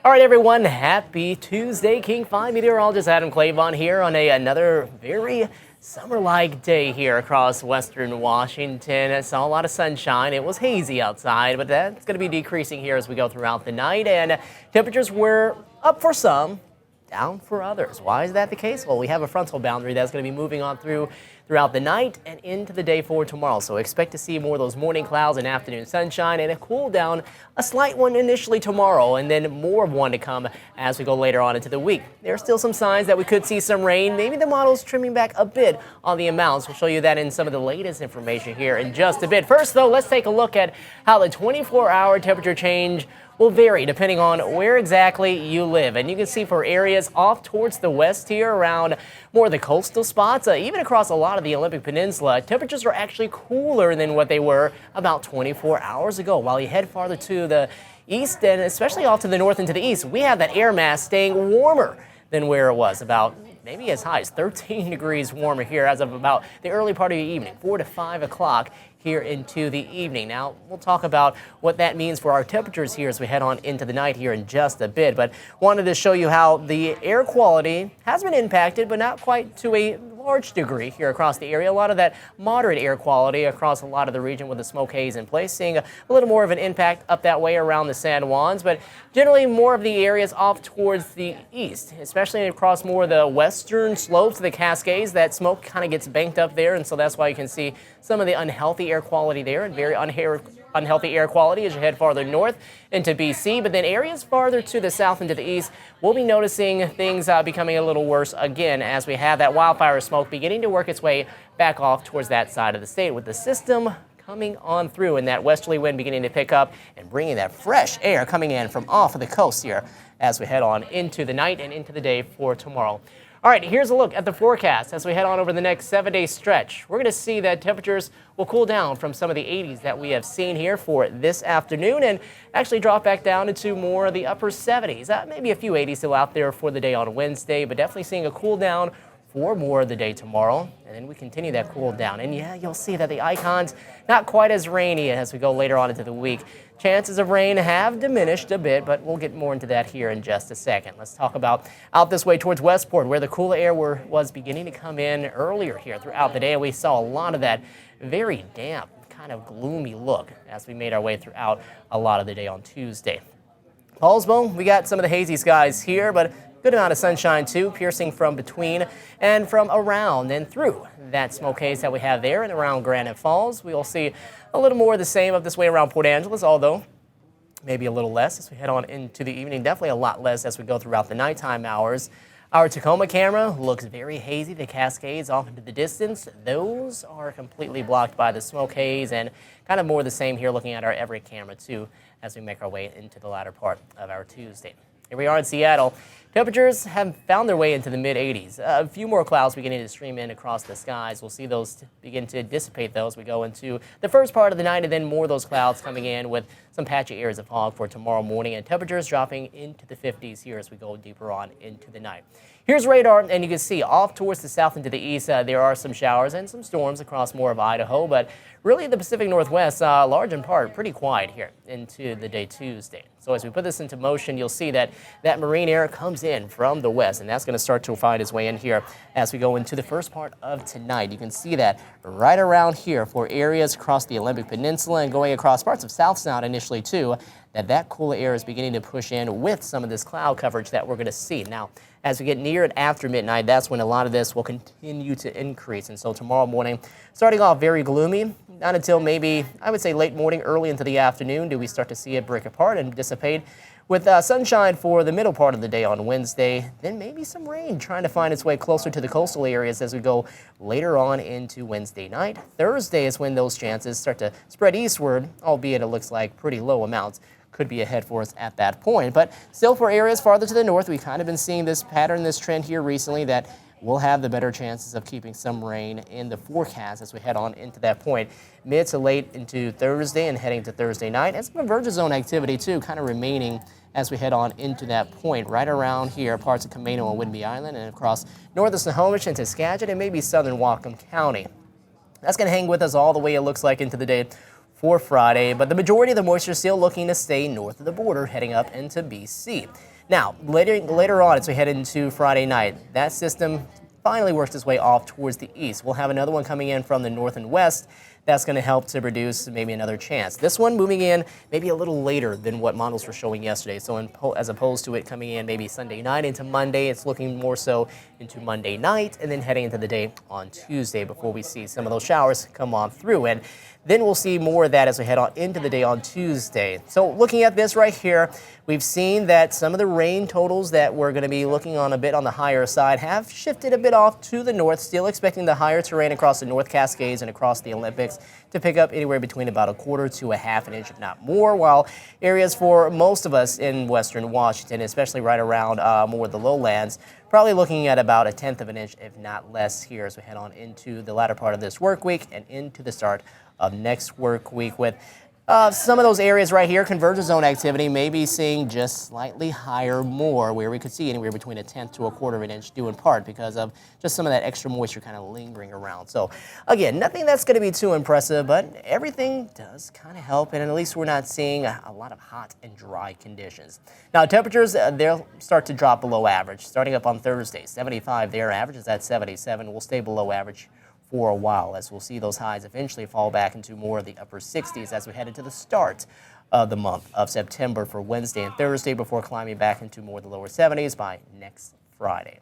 All right, everyone. Happy Tuesday. King 5 meteorologist Adam Clavon here on another very summer-like day here across western Washington. I saw a lot of sunshine. It was hazy outside, but that's going to be decreasing here as we go throughout the night. And temperatures were up for some, down for others. Why is that the case? Well, we have a frontal boundary that's going to be moving on throughout the night and into the day for tomorrow. So expect to see more of those morning clouds and afternoon sunshine and a cool down, a slight one initially tomorrow, and then more of one to come as we go later on into the week. There are still some signs that we could see some rain. Maybe the model's trimming back a bit on the amounts. We'll show you that in some of the latest information here in just a bit. First, though, let's take a look at how the 24-hour temperature change will vary depending on where exactly you live. And you can see for areas off towards the west here around more of the coastal spots, even across a lot of the Olympic Peninsula, temperatures are actually cooler than what they were about 24 hours ago. While you head farther to the east and especially off to the north and to the east, we have that air mass staying warmer than where it was, about maybe as high as 13 degrees warmer here as of about the early part of the evening, 4 to 5 o'clock here into the evening. Now, we'll talk about what that means for our temperatures here as we head on into the night here in just a bit, but wanted to show you how the air quality has been impacted, but not quite to a large degree here across the area. A lot of that moderate air quality across a lot of the region with the smoke haze in place, seeing a little more of an impact up that way around the San Juans, but generally more of the areas off towards the east, especially across more of the western slopes of the Cascades. That smoke kind of gets banked up there, and so that's why you can see some of the unhealthy air quality there and very unhealthy air quality as you head farther north into BC. But then areas farther to the south and to the east, we'll be noticing things becoming a little worse again as we have that wildfire smoke beginning to work its way back off towards that side of the state, with the system coming on through and that westerly wind beginning to pick up and bringing that fresh air coming in from off of the coast here as we head on into the night and into the day for tomorrow. All right, here's a look at the forecast as we head on over the next 7-day stretch. We're going to see that temperatures will cool down from some of the 80s that we have seen here for this afternoon and actually drop back down into more of the upper 70s. Maybe a few 80s still out there for the day on Wednesday, but definitely seeing a cool down for more of the day tomorrow, and then we continue that cool down. And yeah, you'll see that the icons not quite as rainy as we go later on into the week. Chances of rain have diminished a bit, but we'll get more into that here in just a second. Let's talk about out this way towards Westport, where the cooler air was beginning to come in earlier here throughout the day. We saw a lot of that very damp, kind of gloomy look as we made our way throughout a lot of the day on Tuesday. Paulsbo, we got some of the hazy skies here, but good amount of sunshine too, piercing from between and from around and through that smoke haze that we have there and around Granite Falls. We will see a little more of the same up this way around Port Angeles, although maybe a little less as we head on into the evening. Definitely a lot less as we go throughout the nighttime hours. Our Tacoma camera looks very hazy. The Cascades off into the distance, those are completely blocked by the smoke haze, and kind of more the same here looking at our Everett camera too as we make our way into the latter part of our Tuesday. Here we are in Seattle. Temperatures have found their way into the mid-80s. A few more clouds beginning to stream in across the skies. We'll see those begin to dissipate as we go into the first part of the night, and then more of those clouds coming in with some patchy areas of fog for tomorrow morning, and temperatures dropping into the 50s here as we go deeper on into the night. Here's radar, and you can see off towards the south and to the east, there are some showers and some storms across more of Idaho, but really the Pacific Northwest, large in part, pretty quiet here into the day Tuesday. So as we put this into motion, you'll see that marine air comes in from the west, and that's going to start to find its way in here as we go into the first part of tonight. You can see that right around here for areas across the Olympic Peninsula and going across parts of South Sound initially too, that cooler air is beginning to push in with some of this cloud coverage that we're going to see. Now, as we get near and after midnight, that's when a lot of this will continue to increase. And so tomorrow morning, starting off very gloomy, not until maybe, I would say, late morning, early into the afternoon, do we start to see it break apart and dissipate with sunshine for the middle part of the day on Wednesday. Then maybe some rain trying to find its way closer to the coastal areas as we go later on into Wednesday night. Thursday is when those chances start to spread eastward, albeit it looks like pretty low amounts could be ahead for us at that point. But still, for areas farther to the north, we've kind of been seeing this pattern, this trend here recently, that we'll have the better chances of keeping some rain in the forecast as we head on into that point mid to late into Thursday and heading to Thursday night. And some convergence zone activity too kind of remaining as we head on into that point right around here, parts of Camino and Whidbey Island and across northern Snohomish into Skagit and maybe southern Whatcom County. That's going to hang with us all the way, it looks like, into the day for Friday, but the majority of the moisture still looking to stay north of the border, heading up into BC. Now, later on, as we head into Friday night, that system finally works its way off towards the east. We'll have another one coming in from the north and west. That's going to help to produce maybe another chance. This one moving in maybe a little later than what models were showing yesterday. So as opposed to it coming in maybe Sunday night into Monday, it's looking more so into Monday night and then heading into the day on Tuesday before we see some of those showers come on through. And then we'll see more of that as we head on into the day on Tuesday. So looking at this right here, we've seen that some of the rain totals that we're going to be looking on a bit on the higher side have shifted a bit off to the north, still expecting the higher terrain across the North Cascades and across the Olympics to pick up anywhere between about a quarter to a half an inch, if not more, while areas for most of us in western Washington, especially right around more of the lowlands, probably looking at about a tenth of an inch, if not less, here as we head on into the latter part of this work week and into the start of next work week, with some of those areas right here, convergence zone activity may be seeing just slightly higher more, where we could see anywhere between a tenth to a quarter of an inch, due in part because of just some of that extra moisture kind of lingering around. So again, nothing that's going to be too impressive, but everything does kind of help, and at least we're not seeing a lot of hot and dry conditions. Now temperatures, they'll start to drop below average, starting up on Thursday. 75 there, average is at 77. We'll stay below average for a while, as we'll see those highs eventually fall back into more of the upper 60s as we head into the start of the month of September for Wednesday and Thursday, before climbing back into more of the lower 70s by next Friday.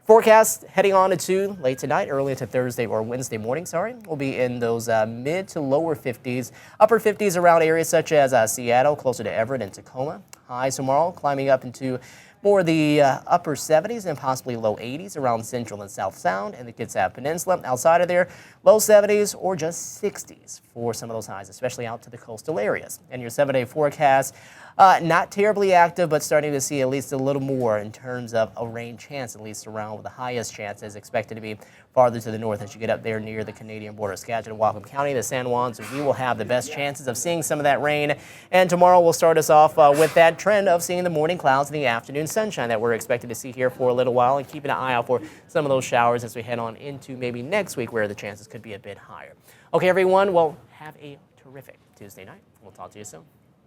Forecast heading on into late tonight, early into Thursday or Wednesday morning, we'll be in those mid to lower 50s, upper 50s around areas such as Seattle, closer to Everett and Tacoma. Highs tomorrow climbing up into more the upper 70s and possibly low 80s around Central and South Sound and the Kitsap Peninsula. Outside of there, low 70s or just 60s for some of those highs, especially out to the coastal areas. And your 7-day forecast, not terribly active, but starting to see at least a little more in terms of a rain chance, at least around where the highest chance is expected to be farther to the north as you get up there near the Canadian border. Skagit and Whatcom County, the San Juans, we will have the best chances of seeing some of that rain. And tomorrow we'll start us off with that trend of seeing the morning clouds and the afternoon sunshine that we're expected to see here for a little while, and keeping an eye out for some of those showers as we head on into maybe next week, where the chances could be a bit higher. Okay, everyone, well, have a terrific Tuesday night. We'll talk to you soon.